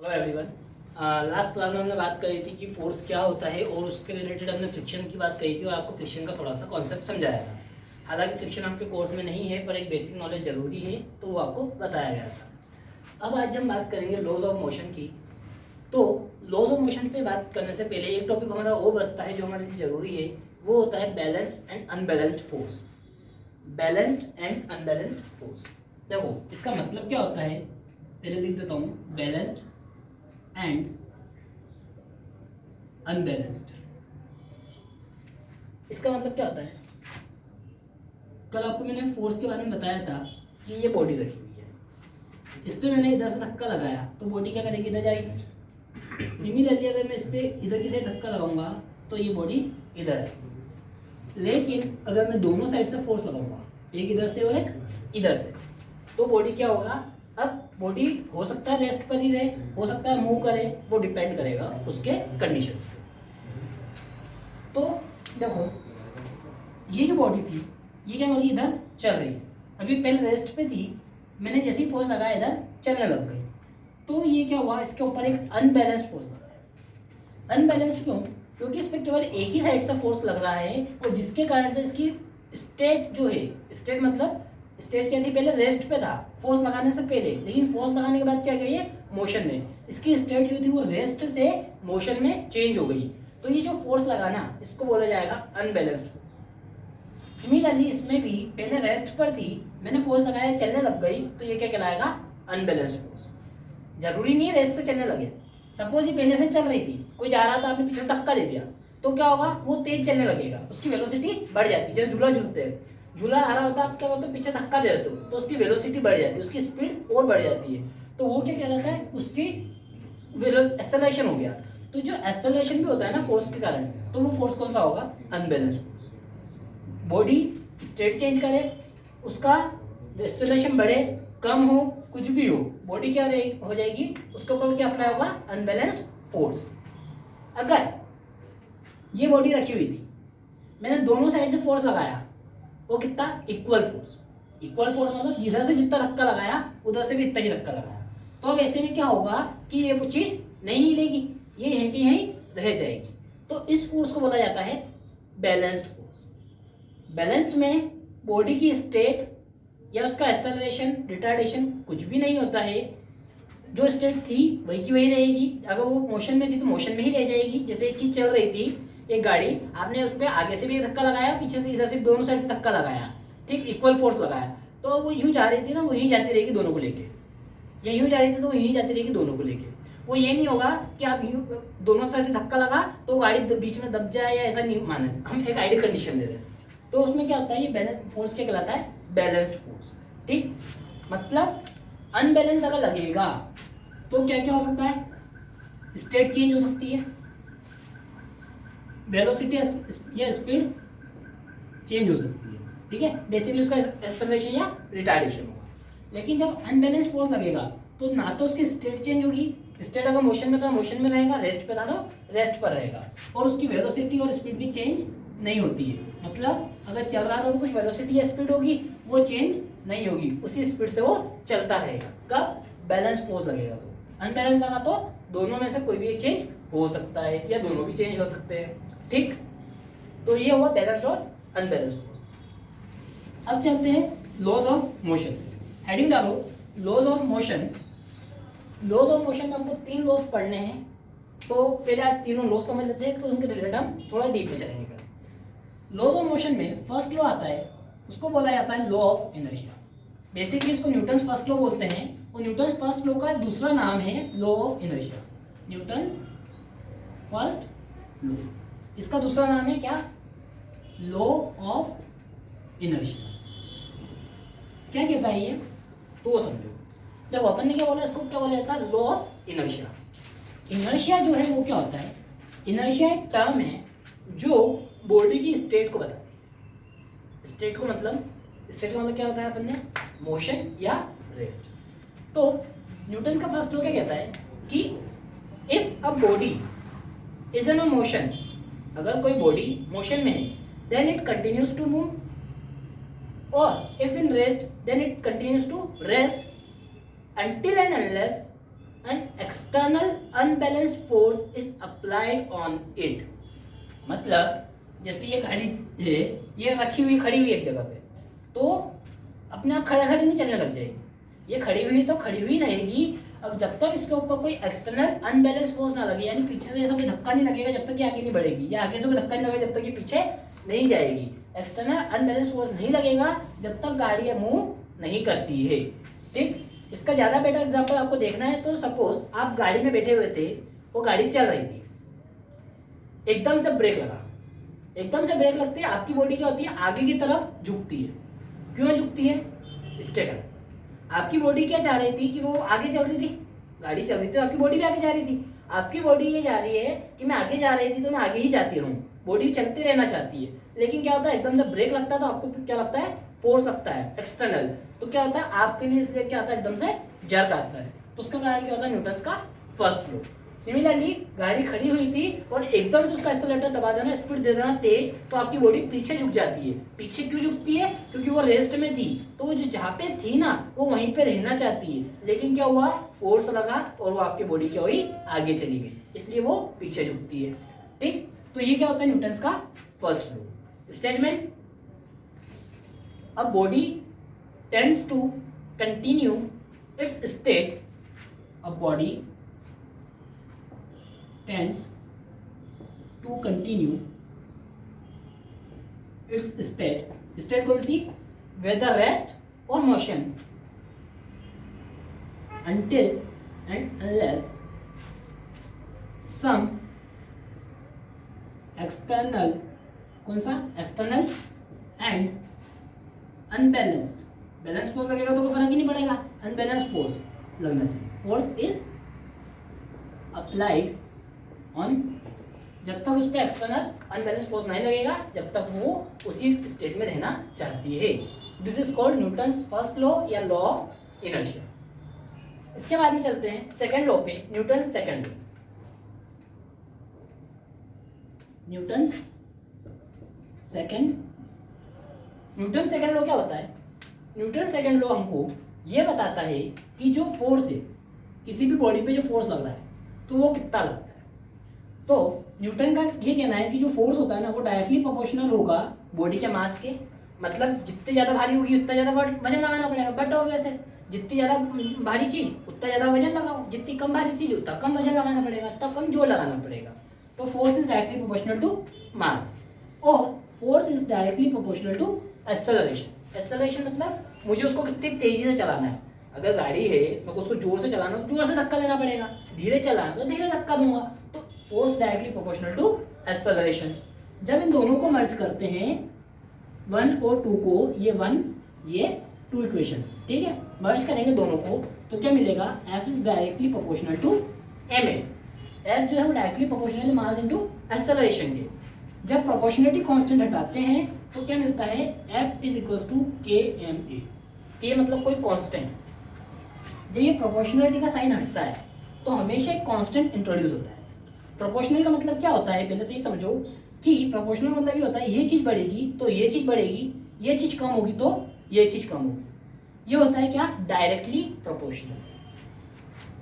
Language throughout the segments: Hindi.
Hello everyone. लास्ट क्लास में हमने बात करी थी कि फोर्स क्या होता है और उसके रिलेटेड हमने फ्रिक्शन की बात करी थी और आपको फ्रिक्शन का थोड़ा सा कॉन्सेप्ट समझाया था। हालांकि फ्रिक्शन आपके कोर्स में नहीं है पर एक बेसिक नॉलेज जरूरी है तो वो आपको बताया गया था। अब आज हम बात करेंगे लॉज ऑफ मोशन की। तो लॉज ऑफ मोशन पे बात करने से पहले एक टॉपिक हमारा वो बचता है जो हमारे लिए जरूरी है, वो होता है balanced and unbalanced force. Balanced and unbalanced force, देखो इसका मतलब क्या होता है, पहले लिख देता हूँ। बैलेंस्ड एंड अनबैलेंस्ड, इसका मतलब क्या होता है। कल आपको मैंने फोर्स के बारे में बताया था कि ये बॉडी रखी हुई है, इस पर मैंने इधर से धक्का लगाया तो बॉडी क्या करेगी, इधर जाएगी। सिमिलरली अगर मैं इस पर इधर की साइड धक्का लगाऊंगा तो ये बॉडी इधर है। लेकिन अगर मैं दोनों साइड से फोर्स लगाऊंगा, एक इधर से और एक इधर से, तो बॉडी क्या होगा। अब बॉडी हो सकता है रेस्ट पर ही रहे, हो सकता है मूव करे, वो डिपेंड करेगा उसके कंडीशंस पे। तो देखो ये जो बॉडी थी ये क्या हो रही है, इधर चल रही है। अभी पहले रेस्ट पे थी, मैंने जैसे ही फोर्स लगाया इधर चलने लग गई, तो ये क्या हुआ, इसके ऊपर एक अनबैलेंस्ड फोर्स लगाया। अनबैलेंस्ड क्यों? क्योंकि इस पर केवल एक ही साइड से फोर्स लग रहा है और जिसके कारण से इसकी स्टेट जो है, स्टेट मतलब स्टेट क्या थी, पहले रेस्ट पे था फोर्स लगाने से पहले, लेकिन फोर्स लगाने के बाद क्या गई है, मोशन में। इसकी स्टेट जो थी वो रेस्ट से मोशन में चेंज हो गई। तो ये जो फोर्स लगाना इसको बोला जाएगा अनबैलेंस्ड फोर्स। सिमिलरली इसमें भी पहले रेस्ट पर थी, मैंने फोर्स लगाया चलने लग गई, तो ये क्या कहलाएगा, अनबैलेंस्ड फोर्स। जरूरी नहीं है रेस्ट से चलने लगे, सपोज ये पहले से चल रही थी, कोई जा रहा था, आपने पीछे धक्का दे दिया तो क्या होगा, वो तेज चलने लगेगा, उसकी वेलोसिटी बढ़ जाती है। जैसे झूला झूलते हैं, झूला आ रहा होता है, आप क्या करते हो, पीछे धक्का दे देते हो तो उसकी वेलोसिटी बढ़ जाती है, उसकी स्पीड और बढ़ जाती है। तो वो क्या कहलाता है, उसकी एक्सेलरेशन हो गया। तो जो एक्सेलरेशन भी होता है ना फोर्स के कारण, तो वो फोर्स कौन सा होगा, unbalanced force. Body state change करे, उसका एक्सेलरेशन बढ़े कम हो कुछ भी हो, बॉडी क्या हो जाएगी, उसके ऊपर क्या अप्लाई होगा, अनबैलेंस्ड फोर्स। अगर ये बॉडी रखी हुई थी, मैंने दोनों साइड से फोर्स लगाया, वो कितना, इक्वल फोर्स। इक्वल फोर्स मतलब इधर से जितना धक्का लगाया उधर से भी इतना ही धक्का लगाया, तो अब ऐसे में क्या होगा कि ये वो चीज नहीं हिलेगी, ये यहीं की यहीं रह जाएगी। तो इस फोर्स को बोला जाता है बैलेंस्ड फोर्स। बैलेंस्ड में बॉडी की स्टेट या उसका एक्सेलरेशन रिटार्डेशन कुछ भी नहीं होता है, जो स्टेट थी वही की वही रहेगी। अगर वो मोशन में थी तो मोशन में ही रह जाएगी। जैसे एक चीज चल रही थी, एक गाड़ी, आपने उस पर आगे से भी धक्का लगाया, पीछे से इधर से दोनों साइड से धक्का लगाया, ठीक, इक्वल फोर्स लगाया, तो वो यूं जा रही थी ना, वो यहीं जाती रहेगी दोनों को लेके, या यूं जा रही थी तो वो यहीं जाती रहेगी दोनों को लेके। वो ये नहीं होगा कि आप यूं दोनों साइड से धक्का लगा तो गाड़ी बीच में दब जाए, या ऐसा नहीं माने। हम एक आइडियल कंडीशन ले रहे हैं, तो उसमें क्या होता है, ये बैलेंस फोर्स क्या कहलाता है, बैलेंस्ड फोर्स। ठीक, मतलब अनबैलेंस अगर लगेगा तो क्या क्या हो सकता है, स्टेट चेंज हो सकती है, वेलोसिटी या स्पीड चेंज हो सकती है, ठीक है, बेसिकली उसका एक्सेलरेशन या रिटार्डेशन होगा। लेकिन जब अनबैलेंस फोर्स लगेगा तो ना तो उसकी स्टेट चेंज होगी, स्टेट अगर मोशन में था मोशन में रहेगा, रेस्ट पे था तो रेस्ट पर रहेगा, और उसकी वेलोसिटी और स्पीड भी चेंज नहीं होती है। मतलब अगर चल रहा था तो कुछ वेलोसिटी या स्पीड होगी, वो चेंज नहीं होगी, उसी स्पीड से वो चलता रहेगा। कब, बैलेंस फोर्स लगेगा। तो अनबैलेंस लगा तो दोनों में से कोई भी एक चेंज हो सकता है, या दोनों भी चेंज हो सकते हैं। ठीक, तो ये हुआ बैलेंस्ड और अनबैलेंस्ड फोर्स। अब चलते हैं लॉज ऑफ मोशन। हेडिंग डालो, laws of motion. Laws of motion में हमको 3 लॉज पढ़ने हैं, तो पहले आज तीनों लॉज समझ लेते हैं, तो उनके रिलेटेड हम थोड़ा डीप में चलेंगे। लॉज ऑफ मोशन में फर्स्ट लॉ आता है, उसको बोला जाता है लॉ ऑफ इनर्शिया। बेसिकली इसको न्यूटन्स फर्स्ट लॉ बोलते हैं, और न्यूटन्स फर्स्ट लॉ का दूसरा नाम है law of inertia. Newton's first law, इसका दूसरा नाम है क्या, लॉ ऑफ इनर्शिया। क्या कहता है ये, तो वो समझो। देखो अपन ने क्या बोला, इसको क्या बोला जाता है, लॉ ऑफ इनर्शिया। इनर्शिया जो है वो क्या होता है, इनर्शिया एक टर्म है जो बॉडी की स्टेट को बताता है। स्टेट को मतलब क्या होता है, अपन ने मोशन या रेस्ट। तो न्यूटन का फर्स्ट लॉ क्या कहता है कि if a body is in a motion, अगर कोई बॉडी मोशन में है, then it continues to move, और if in rest then it continues to rest until and unless an external unbalanced force is applied on it. मतलब जैसे ये गाड़ी है, ये रखी हुई खड़ी हुई एक जगह पे, तो अपने आप खड़े खड़े नहीं चलने लग जाएगी। ये खड़ी हुई तो खड़ी हुई रहेगी, अब जब तक इसके ऊपर कोई एक्सटर्नल अनबैलेंस फोर्स ना लगे, यानी पीछे से ऐसा कोई धक्का नहीं लगेगा जब तक ये आगे नहीं बढ़ेगी, या आगे से कोई धक्का नहीं लगेगा जब तक ये पीछे नहीं जाएगी। एक्सटर्नल अनबैलेंस फोर्स नहीं लगेगा जब तक गाड़ी मूव नहीं करती है। ठीक, इसका ज़्यादा बेटर एग्जाम्पल आपको देखना है तो सपोज आप गाड़ी में बैठे हुए थे, वो गाड़ी चल रही थी, एकदम से ब्रेक लगा, एकदम से ब्रेक लगती है, आपकी बॉडी क्या होती है, आगे की तरफ झुकती है। क्यों झुकती है? इसके कारण आपकी बॉडी क्या चाह रही थी कि वो आगे चल रही थी, गाड़ी चल रही थी, आपकी बॉडी भी आगे जा रही थी। आपकी बॉडी ये जा रही है कि मैं आगे जा रही थी तो मैं आगे ही जाती रहूं, बॉडी चलते रहना चाहती है। लेकिन क्या होता है, एकदम से ब्रेक लगता है तो आपको क्या लगता है, फोर्स लगता है एक्सटर्नल, तो क्या होता है आपके लिए इसलिए क्या होता है, एकदम से जर्क आता है, तो उसका कारण क्या होता है, न्यूटन्स का फर्स्ट लॉ। सिमिलरली गाड़ी खड़ी हुई थी और एकदम से उसका एक्सेलरेटर दबा देना, स्पीड दे देना तेज, तो आपकी बॉडी पीछे झुक जाती है। पीछे क्यों झुकती है? क्योंकि वो रेस्ट में थी, तो वो जो जहाँ पे थी ना वो वहीं पे रहना चाहती है, लेकिन क्या हुआ, फोर्स लगा और वो आपकी बॉडी क्या हुई, आगे चली गई, इसलिए वो पीछे झुकती है। ठीक, तो ये क्या होता है, न्यूटन्स का first law. Statement, a body tends to continue its state, a body tends to continue its state, state कौन सी, whether rest or motion, until and unless some external, कौन सा, external and unbalanced, balance force लगेगा तो कोई फर्क ही नहीं पड़ेगा, अनबैलेंस फोर्स लगना चाहिए, फोर्स इज अप्लाइड ऑन, जब तक उस पर एक्सटर्नल अनबैलेंस फोर्स नहीं लगेगा जब तक वो उसी स्टेट में रहना चाहती है। This is called Newton's first law या लॉ ऑफ इनर्शिया। इसके बाद में चलते हैं सेकंड लॉ पे, Newton's second law. Newton's second law क्या होता है? न्यूटन सेकंड लॉ हमको ये बताता है कि जो फोर्स है, किसी भी बॉडी पे जो फोर्स लग रहा है तो वो कितना लगता है। तो न्यूटन का ये कहना है कि जो फोर्स होता है ना वो डायरेक्टली प्रोपोर्शनल होगा बॉडी के मास के, मतलब जितनी ज़्यादा भारी होगी उतना ज़्यादा वजन लगाना पड़ेगा, बट ऑब्वियस है जितनी ज़्यादा भारी चीज़ उतना ज़्यादा वजन लगाओ, जितनी कम भारी चीज़ उतना कम वजन लगाना पड़ेगा, उतना कम जोर लगाना पड़ेगा। तो force is directly proportional to mass, और force is directly proportional to acceleration. Acceleration मतलब मुझे उसको कितनी तेजी से चलाना है, अगर गाड़ी है मेरे को उसको जोर से चलाना तो जोर से धक्का देना पड़ेगा, धीरे चलाना तो धीरे धक्का दूंगा, तो force directly proportional to acceleration. जब इन दोनों को मर्ज करते हैं 1 और 2 को, ये 1 ये 2 इक्वेशन, ठीक है, मर्ज करेंगे दोनों को तो क्या मिलेगा, F is directly proportional to ma। F जो है वो directly proportional mass into acceleration के। जब प्रोपोर्शनलिटी कांस्टेंट हटाते हैं तो क्या मिलता है, F is equals to kma। k मतलब कोई कांस्टेंट, जब ये प्रोपोर्शनलिटी का साइन हटता है तो हमेशा एक कांस्टेंट इंट्रोड्यूस होता है। प्रोपोर्शनल का मतलब क्या होता है, पहले तो ये समझो कि प्रोपोर्शनल मतलब ये होता है ये चीज़ बढ़ेगी तो ये चीज़ बढ़ेगी, ये चीज़ कम होगी तो ये चीज़ कम होगी। ये होता है क्या, डायरेक्टली प्रोपोर्शनल।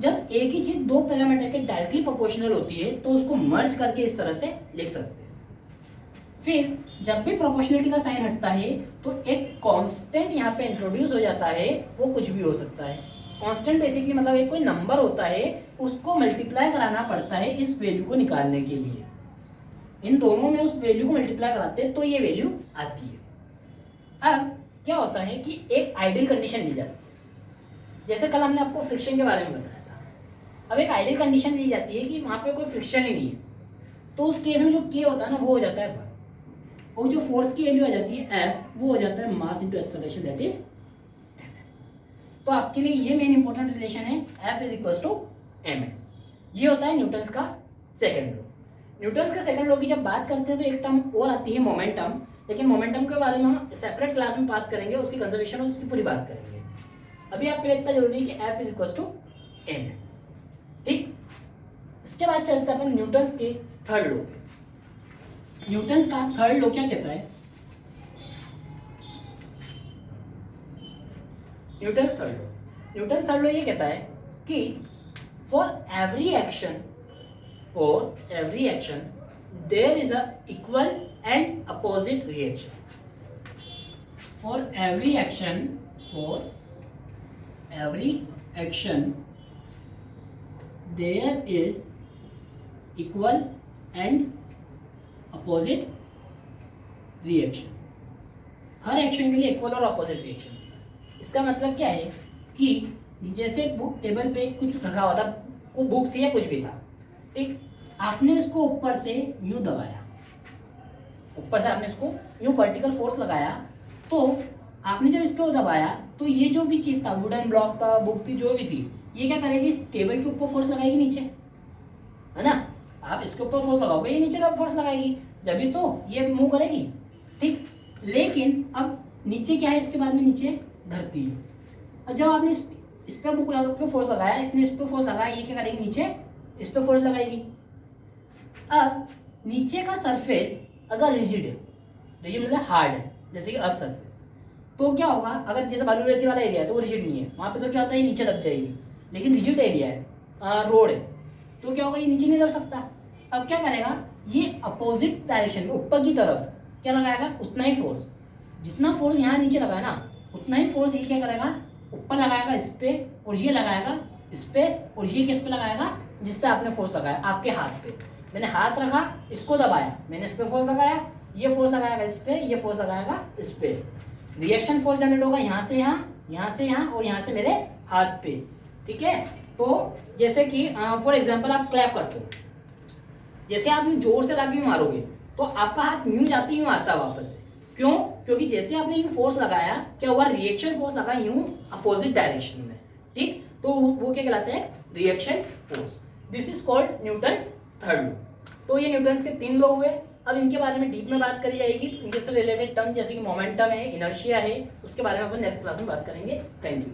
जब एक ही चीज़ दो पैरामीटर के डायरेक्टली प्रोपोर्शनल होती है तो उसको मर्ज करके इस तरह से लिख सकते हैं। फिर जब भी प्रोपोर्शनलिटी का साइन हटता है तो एक कांस्टेंट यहाँ पे इंट्रोड्यूस हो जाता है, वो कुछ भी हो सकता है। कांस्टेंट बेसिकली मतलब एक कोई नंबर होता है, उसको मल्टीप्लाई कराना पड़ता है इस वैल्यू को निकालने के लिए। इन दोनों में उस वैल्यू को मल्टीप्लाई कराते हैं तो ये वैल्यू आती है। अब क्या होता है कि एक आइडियल कंडीशन ली जाती है, जैसे कल हमने आपको फ्रिक्शन के बारे में बताया था। अब एक आइडियल कंडीशन ली जाती है कि वहाँ पे कोई फ्रिक्शन ही नहीं है, तो उस केस में जो के होता है ना वो हो जाता है 1, और जो फोर्स की वैल्यू आ जाती है F, वो हो जाता है mass into acceleration, that is. तो आपके लिए ये मेन इंपॉर्टेंट रिलेशन है, F is equals to ma। ये होता है न्यूटन्स का सेकंड लॉ। न्यूटन्स का सेकंड लॉ की जब बात करते हैं तो एक टर्म और आती है मोमेंटम, लेकिन मोमेंटम के बारे में हम सेपरेट क्लास में बात करेंगे, उसकी कंजर्वेशन और उसकी पूरी बात करेंगे। अभी आपके लिए इतना जरूरी है कि F is equals to ma। ठीक, इसके बाद चलते हैं अपन न्यूटन्स के थर्ड लॉ पे। न्यूटन्स का थर्ड लॉ क्या कहता है, न्यूटन्स थर्ड लॉ ये कहता है कि for every action there is a equal and opposite reaction. For every action, there is equal and opposite reaction. हर एक्शन के लिए इक्वल और अपोजिट रिएक्शन. इसका मतलब क्या है कि जैसे बुक टेबल पे कुछ रखा हुआ था, को बुक थी या कुछ भी था, ठीक, आपने इसको ऊपर से यूं दबाया, ऊपर से आपने इसको यूं वर्टिकल फोर्स लगाया, तो आपने जब इसको दबाया तो ये जो भी चीज़ था, वुडन ब्लॉक था, बुक थी, जो भी थी, ये क्या करेगी, इस टेबल के ऊपर फोर्स लगाएगी नीचे, है ना. आप इसके ऊपर फोर्स लगाओगे, ये नीचे का फोर्स लगाएगी, जब भी तो ये मूव करेगी, ठीक. लेकिन अब नीचे क्या है, इसके बाद में नीचे धरती है. और जब आपने इस पर बुक पे फोर्स लगाया, इसने इस पर फोर्स लगाया, ये क्या करेगी, नीचे इस पर फोर्स लगाएगी. अब नीचे का सरफेस अगर रिजिड है, रिजिड मतलब हार्ड है, जैसे कि अर्थ सरफेस, तो क्या होगा, अगर जैसे बालू रेती वाला एरिया है तो वो रिजिड नहीं है, वहाँ पे तो क्या होता है, ये नीचे दब जाएगी. लेकिन रिजिड एरिया है, रोड है, तो क्या होगा, ये नीचे नहीं दब सकता. अब क्या करेगा, ये अपोजिट डायरेक्शन में ऊपर की तरफ क्या लगाएगा, उतना ही फोर्स, जितना फोर्स यहाँ नीचे लगाया ना, उतना ही फोर्स ये क्या करेगा, ऊपर लगाएगा इस पे, और ये लगाएगा इस पे, और ये किस पे लगाएगा, जिससे आपने फोर्स लगाया आपके हाथ पे. मैंने हाथ रखा, इसको दबाया, मैंने इस पे फोर्स लगाया, ये फोर्स लगाएगा इस पे, ये फोर्स लगाएगा इस पे. रिएक्शन फोर्स जनरेट होगा यहाँ से यहाँ, यहाँ से यहाँ, और यहाँ से मेरे हाथ पे, ठीक है. तो जैसे कि फॉर एग्जांपल आप क्लैप करते हो, जैसे आप यूँ जोर से लाके यूँ मारोगे तो आपका हाथ यूँ जाती यूँ आता वापस से. क्यों? क्योंकि जैसे आपने यूँ फोर्स लगाया, क्या हुआ, रिएक्शन फोर्स लगा यूँ अपोजिट डायरेक्शन में, ठीक. तो वो क्या कहलाते हैं, reaction force. This is called Newton's third law. तो ये न्यूटन्स के 3 लॉ हुए. अब इनके बारे में डीप में बात करी जाएगी, इनके से रिलेटेड टर्म जैसे कि मोमेंटम है, इनर्शिया है, उसके बारे में अपन नेक्स्ट क्लास में बात करेंगे. Thank you.